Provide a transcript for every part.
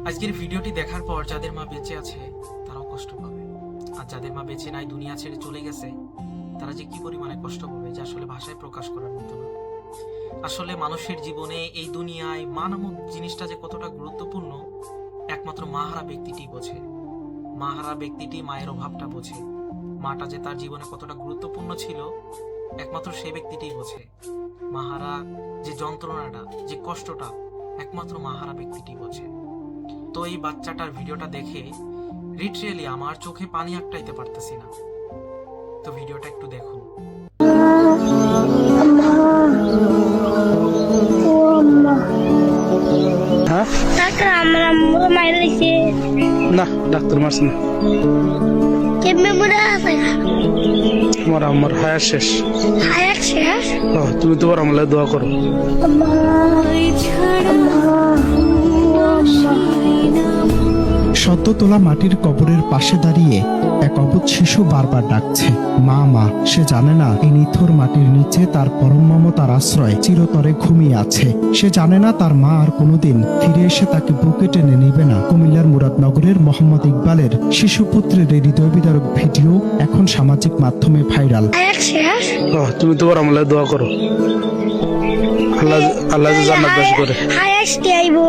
আজকের ভিডিওটি দেখার পর যাদের মা বেঁচে আছে তারাও কষ্ট পাবে, আর যাদের মা বেঁচে নাই, দুনিয়া ছেড়ে চলে গেছে, তারা যে কি পরিমাণে কষ্ট পাবে যা আসলে ভাষায় প্রকাশ করার মতো না। আসলে মানুষের জীবনে এই দুনিয়ায় মা নামক জিনিসটা যে কতটা গুরুত্বপূর্ণ একমাত্র মাহারা ব্যক্তিটি বোঝে। মাহারা ব্যক্তিটি মায়ের অভাবটা বোঝে। মাটা যে তার জীবনে কতটা গুরুত্বপূর্ণ ছিল একমাত্র সেই ব্যক্তিটিই বোঝে। মাহারা যে যন্ত্রণাটা, যে কষ্টটা একমাত্র মাহারা ব্যক্তিটি বোঝে। তো এই বাচ্চাটার ভিডিওটা দেখে লিটারালি আমার চোখে পানি আটকাইতে পারতেছি না। তো ভিডিওটা একটু দেখুন। হ্যাঁ ডাক্তার আমার আম্মুকে মাইর দিছে না, ডাক্তার মারছে না। কেমনে বুড়া আছে তোমার আমার হায়ার শেষ। হায়াত শেষ তুমি তোমার আমলে দোয়া করো। সদ্য তোলা মাটির কবরের পাশে দাঁড়িয়ে এক অবুঝ শিশু বারবার ডাকছে, মা মা। সে জানে না এই নিথর মাটির নিচে তার পরম মমতার আশ্রয় চিরতরে ঘুমিয়ে আছে। সে জানে না তার মা আর কোনোদিন ফিরে এসে তাকে বুকে টেনে নেবে না। কুমিল্লার মুরাদনগরের মোহাম্মদ ইকবালের শিশুপুত্রের এই হৃদয় বিদারক ভিডিও এখন সামাজিক মাধ্যমে ভাইরাল। হায়াত শেষ তুমি তোমার আমলে দোয়া করো, আল্লাহ আল্লাহ জান্নাতবাসী করে। হায়াত কে আইবো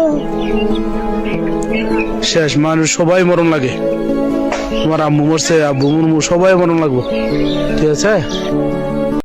শেষ, মানুষ সবাই মরণ লাগে। তোমার আম্মু মরছে, আব্বু মরমু, সবাই মরণ লাগবো। ঠিক আছে।